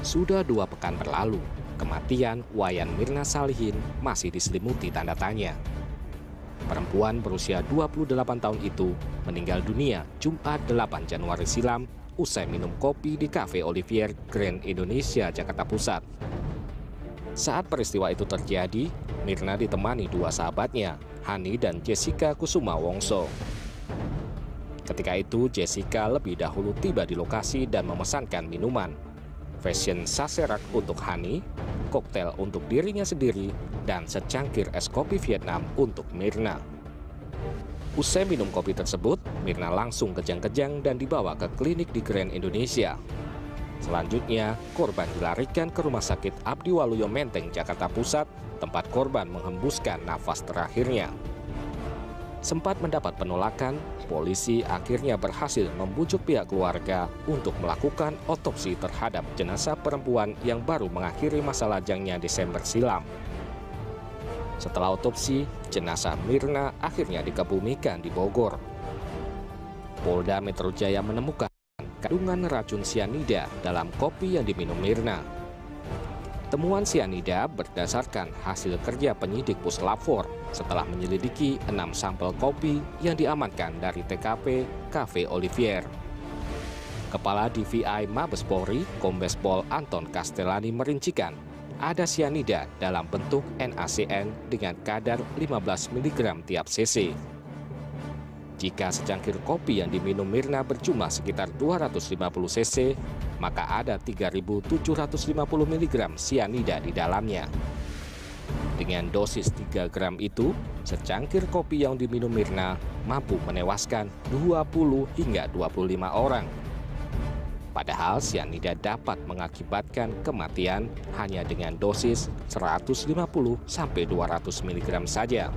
Sudah 2 pekan berlalu, kematian Wayan Mirna Salihin masih diselimuti tanda tanya. Perempuan berusia 28 tahun itu meninggal dunia Jumat 8 Januari silam usai minum kopi di Cafe Olivier Grand Indonesia, Jakarta Pusat. Saat peristiwa itu terjadi, Mirna ditemani 2 sahabatnya, Hani dan Jessica Kusuma Wongso. Ketika itu, Jessica lebih dahulu tiba di lokasi dan memesankan minuman. Fashion saserak untuk Hani, koktail untuk dirinya sendiri, dan secangkir es kopi Vietnam untuk Mirna. Usai minum kopi tersebut, Mirna langsung kejang-kejang dan dibawa ke klinik di Grand Indonesia. Selanjutnya, korban dilarikan ke Rumah Sakit Abdi Waluyo Menteng, Jakarta Pusat, tempat korban menghembuskan nafas terakhirnya. Sempat mendapat penolakan, polisi akhirnya berhasil membujuk pihak keluarga untuk melakukan otopsi terhadap jenazah perempuan yang baru mengakhiri masa lajangnya Desember silam. Setelah otopsi, jenazah Mirna akhirnya dikebumikan di Bogor. Polda Metro Jaya menemukan kandungan racun sianida dalam kopi yang diminum Mirna. Temuan sianida berdasarkan hasil kerja penyidik Puslapfor setelah menyelidiki 6 sampel kopi yang diamankan dari TKP Cafe Olivier. Kepala DVI Mabes Polri, Kombes Pol Anton Castellani merincikan ada sianida dalam bentuk NaCN dengan kadar 15 mg tiap cc. Jika secangkir kopi yang diminum Mirna berjumlah sekitar 250 cc, maka ada 3.750 mg sianida di dalamnya. Dengan dosis 3 gram itu, secangkir kopi yang diminum Mirna mampu menewaskan 20 hingga 25 orang. Padahal sianida dapat mengakibatkan kematian hanya dengan dosis 150 sampai 200 mg saja.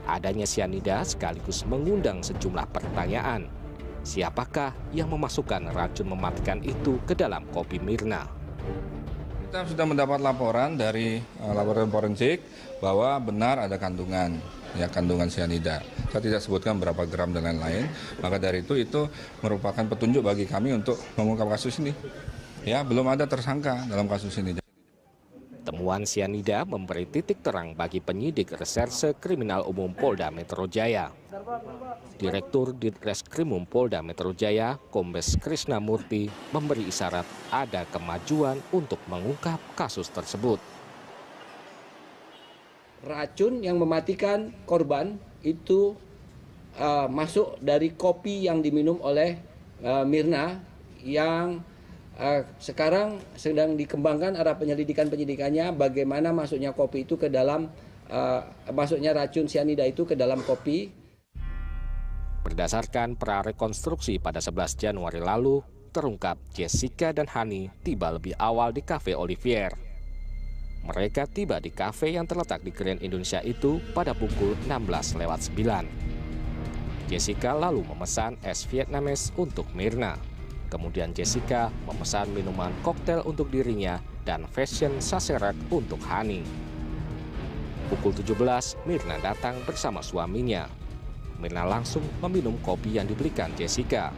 Adanya sianida sekaligus mengundang sejumlah pertanyaan. Siapakah yang memasukkan racun mematikan itu ke dalam kopi Mirna? Kita sudah mendapat laporan dari laboratorium forensik bahwa benar ada kandungan sianida. Saya tidak sebutkan berapa gram dan lain-lain. Maka dari itu merupakan petunjuk bagi kami untuk mengungkap kasus ini. Ya, belum ada tersangka dalam kasus ini. Temuan sianida memberi titik terang bagi penyidik Reserse Kriminal Umum Polda Metro Jaya. Direktur Ditreskrimum Polda Metro Jaya, Kombes Krishna Murti, memberi isyarat ada kemajuan untuk mengungkap kasus tersebut. Racun yang mematikan korban itu masuk dari kopi yang diminum oleh Mirna yang sekarang sedang dikembangkan arah penyidikannya bagaimana masuknya kopi itu ke dalam masuknya racun sianida itu ke dalam kopi. Berdasarkan prarekonstruksi pada 11 Januari lalu, terungkap Jessica dan Hani tiba lebih awal di Cafe Olivier. Mereka tiba di kafe yang terletak di Grand Indonesia itu pada pukul 16:09. Jessica lalu memesan es Vietnamese untuk Mirna. Kemudian Jessica memesan minuman koktail untuk dirinya dan fashion saserak untuk Hani. Pukul 17, Mirna datang bersama suaminya. Mirna langsung meminum kopi yang dibelikan Jessica.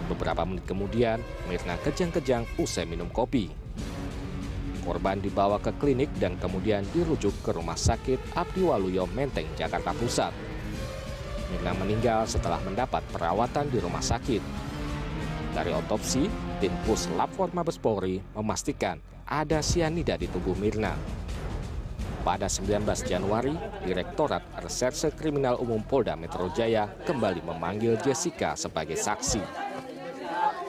Beberapa menit kemudian, Mirna kejang-kejang usai minum kopi. Korban dibawa ke klinik dan kemudian dirujuk ke Rumah Sakit Abdi Waluyo Menteng, Jakarta Pusat. Mirna meninggal setelah mendapat perawatan di rumah sakit. Dari otopsi, tim Puslapfor Mabes Polri memastikan ada sianida di tubuh Mirna. Pada 19 Januari, Direktorat Reserse Kriminal Umum Polda Metro Jaya kembali memanggil Jessica sebagai saksi.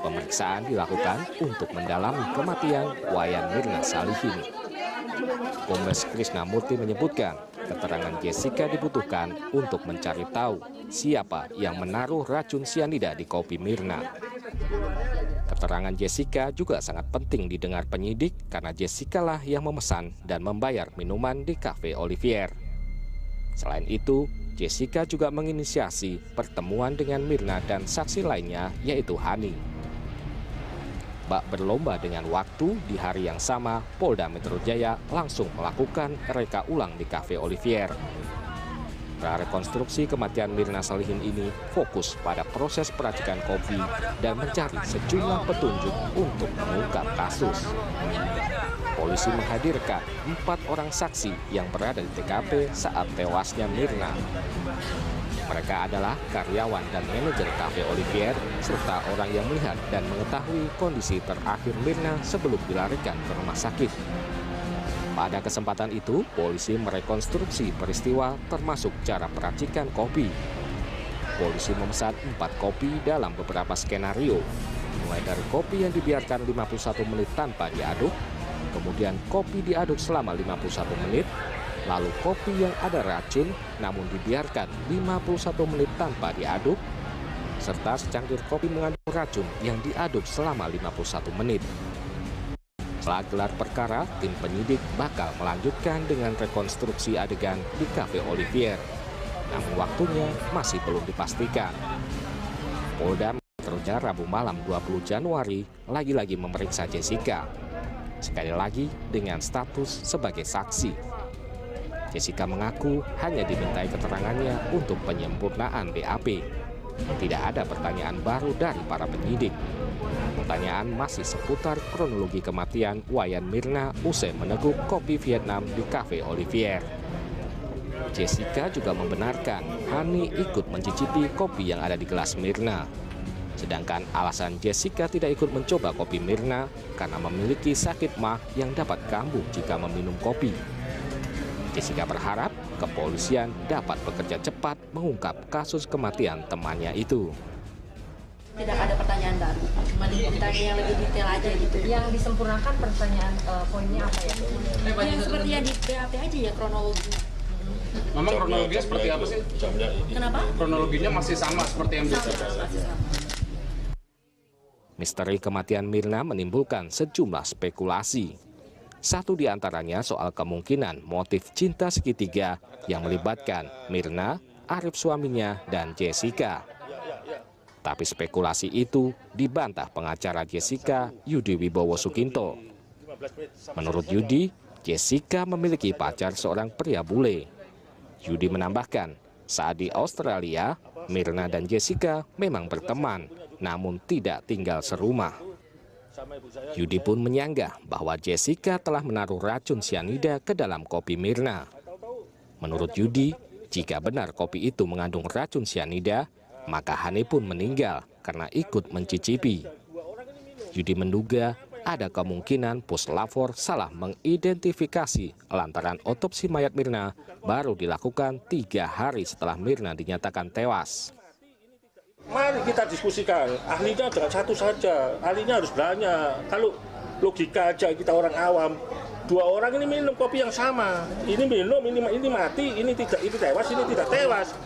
Pemeriksaan dilakukan untuk mendalami kematian Wayan Mirna Salihin. Kombes Krishna Murti menyebutkan keterangan Jessica dibutuhkan untuk mencari tahu siapa yang menaruh racun sianida di kopi Mirna. Keterangan Jessica juga sangat penting didengar penyidik karena Jessica lah yang memesan dan membayar minuman di Cafe Olivier. Selain itu, Jessica juga menginisiasi pertemuan dengan Mirna dan saksi lainnya yaitu Hani. Bak berlomba dengan waktu, di hari yang sama, Polda Metro Jaya langsung melakukan reka ulang di Cafe Olivier. Prarekonstruksi kematian Mirna Salihin ini fokus pada proses peracikan kopi dan mencari sejumlah petunjuk untuk mengungkap kasus. Polisi menghadirkan 4 orang saksi yang berada di TKP saat tewasnya Mirna. Mereka adalah karyawan dan manajer Cafe Olivier, serta orang yang melihat dan mengetahui kondisi terakhir Mirna sebelum dilarikan ke rumah sakit. Pada kesempatan itu, polisi merekonstruksi peristiwa termasuk cara peracikan kopi. Polisi memesan 4 kopi dalam beberapa skenario, mulai dari kopi yang dibiarkan 51 menit tanpa diaduk, kemudian kopi diaduk selama 51 menit, lalu kopi yang ada racun namun dibiarkan 51 menit tanpa diaduk, serta secangkir kopi mengandung racun yang diaduk selama 51 menit. Setelah gelar perkara, tim penyidik bakal melanjutkan dengan rekonstruksi adegan di Cafe Olivier. Namun waktunya masih belum dipastikan. Polda Metro Jaya Rabu malam 20 Januari lagi-lagi memeriksa Jessica. Sekali lagi dengan status sebagai saksi. Jessica mengaku hanya dimintai keterangannya untuk penyempurnaan BAP. Tidak ada pertanyaan baru dari para penyidik. Pertanyaan masih seputar kronologi kematian Wayan Mirna usai meneguk kopi Vietnam di Cafe Olivier. Jessica juga membenarkan Hani ikut mencicipi kopi yang ada di gelas Mirna. Sedangkan alasan Jessica tidak ikut mencoba kopi Mirna karena memiliki sakit mah yang dapat kambuh jika meminum kopi. Jessica berharap kepolisian dapat bekerja cepat mengungkap kasus kematian temannya itu. Tidak ada pertanyaan baru, cuma ditanya yang lebih detail aja gitu. Yang disempurnakan pertanyaan poinnya apa ya? Yang seperti yang di BAP aja ya, kronologi. Memang kronologinya seperti apa sih? Kenapa? Kronologinya masih sama seperti yang biasa. Misteri kematian Mirna menimbulkan sejumlah spekulasi. Satu di antaranya soal kemungkinan motif cinta segitiga yang melibatkan Mirna, Arif suaminya, dan Jessica. Tapi spekulasi itu dibantah pengacara Jessica, Yudi Wibowo Sukinto. Menurut Yudi, Jessica memiliki pacar seorang pria bule. Yudi menambahkan, saat di Australia, Mirna dan Jessica memang berteman, namun tidak tinggal serumah. Yudi pun menyanggah bahwa Jessica telah menaruh racun sianida ke dalam kopi Mirna. Menurut Yudi, jika benar kopi itu mengandung racun sianida, maka Hani pun meninggal karena ikut mencicipi. Yudi menduga ada kemungkinan puslapor salah mengidentifikasi lantaran otopsi mayat Mirna baru dilakukan 3 hari setelah Mirna dinyatakan tewas. Mari kita diskusikan, ahlinya jangan satu saja, ahlinya harus banyak. Kalau logika aja kita orang awam, 2 orang ini minum kopi yang sama, ini minum, ini mati, ini tewas, ini tidak tewas.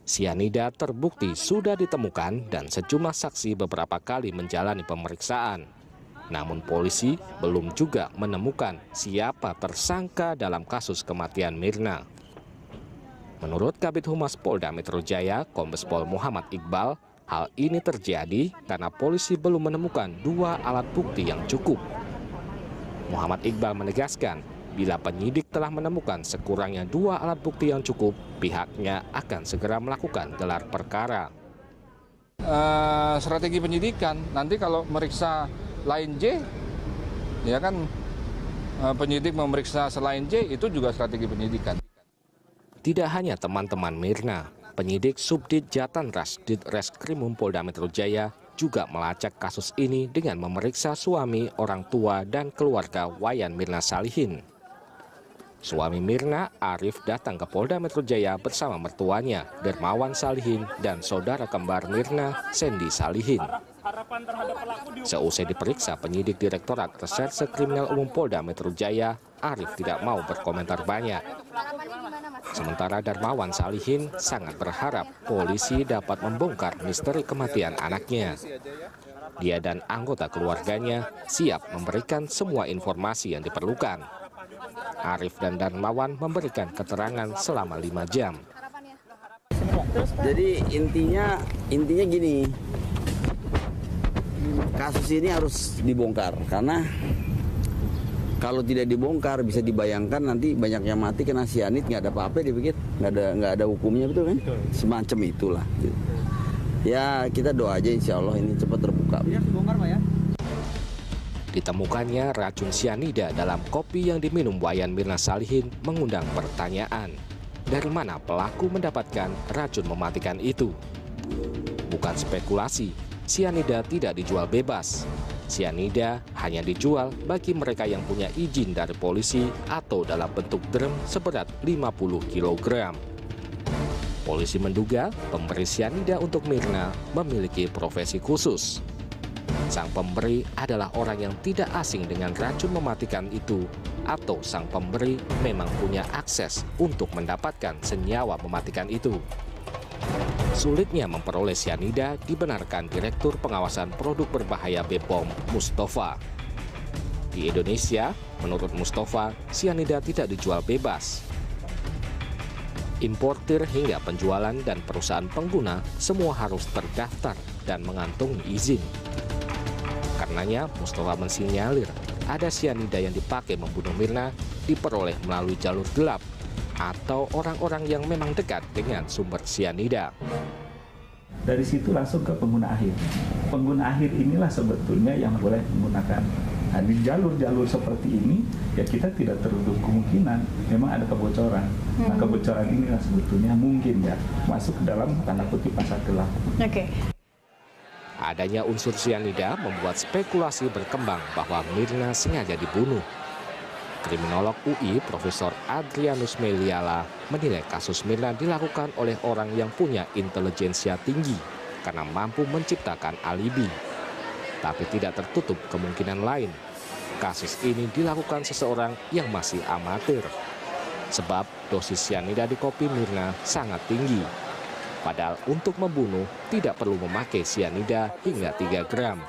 Sianida terbukti sudah ditemukan dan sejumlah saksi beberapa kali menjalani pemeriksaan. Namun polisi belum juga menemukan siapa tersangka dalam kasus kematian Mirna. Menurut Kabid Humas Polda Metro Jaya, Kombes Pol Muhammad Iqbal, hal ini terjadi karena polisi belum menemukan 2 alat bukti yang cukup. Muhammad Iqbal menegaskan, bila penyidik telah menemukan sekurangnya 2 alat bukti yang cukup, pihaknya akan segera melakukan gelar perkara. Strategi penyidikan, nanti kalau meriksa lain J, ya kan penyidik memeriksa selain J, itu juga strategi penyidikan. Tidak hanya teman-teman Mirna, penyidik Subdit Jatanras Ditreskrimum Polda Metro Jaya juga melacak kasus ini dengan memeriksa suami, orang tua, dan keluarga Wayan Mirna Salihin. Suami Mirna, Arif, datang ke Polda Metro Jaya bersama mertuanya, Dermawan Salihin, dan saudara kembar Mirna, Sandy Salihin. Seusai diperiksa penyidik Direktorat Reserse Kriminal Umum Polda Metro Jaya, Arif tidak mau berkomentar banyak. Sementara Dermawan Salihin sangat berharap polisi dapat membongkar misteri kematian anaknya. Dia dan anggota keluarganya siap memberikan semua informasi yang diperlukan. Arif dan Dermawan memberikan keterangan selama 5 jam. Jadi intinya gini, kasus ini harus dibongkar karena Kalau tidak dibongkar bisa dibayangkan nanti banyak yang mati kena sianid, nggak ada apa-apa dipikir, nggak ada hukumnya, betul kan? Semacam itulah. Gitu. Ya kita doa aja insya Allah ini cepat terbuka. Ditemukannya racun sianida dalam kopi yang diminum Wayan Mirna Salihin mengundang pertanyaan. Dari mana pelaku mendapatkan racun mematikan itu? Bukan spekulasi, sianida tidak dijual bebas. Sianida hanya dijual bagi mereka yang punya izin dari polisi atau dalam bentuk drum seberat 50 kg. Polisi menduga pemberi sianida untuk Mirna memiliki profesi khusus. Sang pemberi adalah orang yang tidak asing dengan racun mematikan itu, atau sang pemberi memang punya akses untuk mendapatkan senyawa mematikan itu. Sulitnya memperoleh sianida dibenarkan Direktur Pengawasan Produk Berbahaya BPOM, Mustafa. Di Indonesia, menurut Mustafa, sianida tidak dijual bebas. Importir hingga penjualan dan perusahaan pengguna semua harus terdaftar dan mengantongi izin. Karenanya, Mustafa mensinyalir ada sianida yang dipakai membunuh Mirna diperoleh melalui jalur gelap atau orang-orang yang memang dekat dengan sumber sianida. Dari situ langsung ke pengguna akhir. Pengguna akhir inilah sebetulnya yang boleh menggunakan. Nah, di jalur-jalur seperti ini, ya kita tidak tertutup kemungkinan memang ada kebocoran. Nah, kebocoran inilah sebetulnya mungkin ya masuk ke dalam tanda kutip pasar gelap. Oke. Adanya unsur sianida membuat spekulasi berkembang bahwa Mirna sengaja dibunuh. Kriminolog UI Profesor Adrianus Meliala menilai kasus Mirna dilakukan oleh orang yang punya intelijensia tinggi karena mampu menciptakan alibi. Tapi tidak tertutup kemungkinan lain. Kasus ini dilakukan seseorang yang masih amatir. Sebab dosis sianida di kopi Mirna sangat tinggi. Padahal untuk membunuh tidak perlu memakai sianida hingga 3 gram.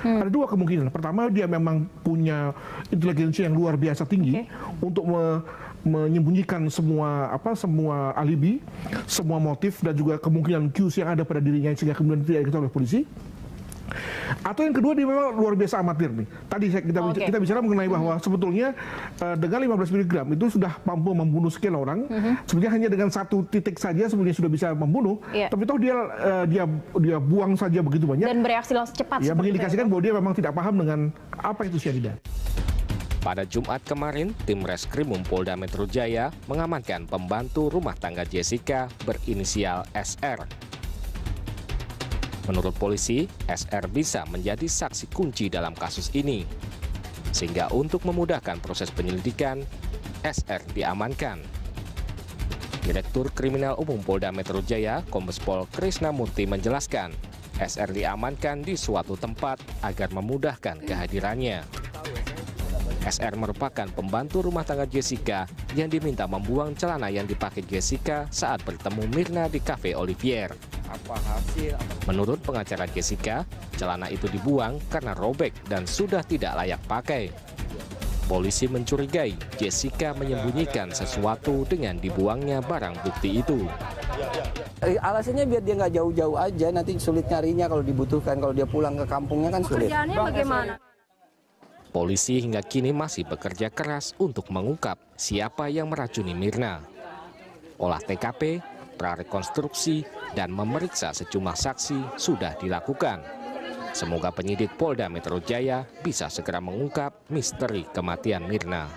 Ada dua kemungkinan. Pertama, dia memang punya intelijensi yang luar biasa tinggi untuk menyembunyikan semua alibi, semua motif dan juga kemungkinan cues yang ada pada dirinya sehingga kemudian tidak diketahui oleh polisi. Atau yang kedua, dia memang luar biasa amatir nih. Tadi kita bicara mengenai bahwa sebetulnya dengan 15 mg itu sudah mampu membunuh sekian orang. Sebenarnya hanya dengan satu titik saja sebenarnya sudah bisa membunuh. Tapi toh dia buang saja begitu banyak. Dan bereaksi langsung cepat. Ya, mengindikasikan bahwa dia memang tidak paham dengan apa itu sianida. Pada Jumat kemarin, tim Reskrimum Polda Metro Jaya mengamankan pembantu rumah tangga Jessica berinisial SR. Menurut polisi, SR bisa menjadi saksi kunci dalam kasus ini. Sehingga untuk memudahkan proses penyelidikan, SR diamankan. Direktur Kriminal Umum Polda Metro Jaya, Kombes Pol Krisnamurti menjelaskan, SR diamankan di suatu tempat agar memudahkan kehadirannya. SR merupakan pembantu rumah tangga Jessica yang diminta membuang celana yang dipakai Jessica saat bertemu Mirna di Cafe Olivier. Menurut pengacara Jessica, celana itu dibuang karena robek dan sudah tidak layak pakai. Polisi mencurigai Jessica menyembunyikan sesuatu dengan dibuangnya barang bukti itu. Alasannya biar dia nggak jauh-jauh aja, nanti sulit nyarinya kalau dibutuhkan. Kalau dia pulang ke kampungnya kan sulit. Pekerjaannya bagaimana? Polisi hingga kini masih bekerja keras untuk mengungkap siapa yang meracuni Mirna. Olah TKP, prarekonstruksi, dan memeriksa sejumlah saksi sudah dilakukan. Semoga penyidik Polda Metro Jaya bisa segera mengungkap misteri kematian Mirna.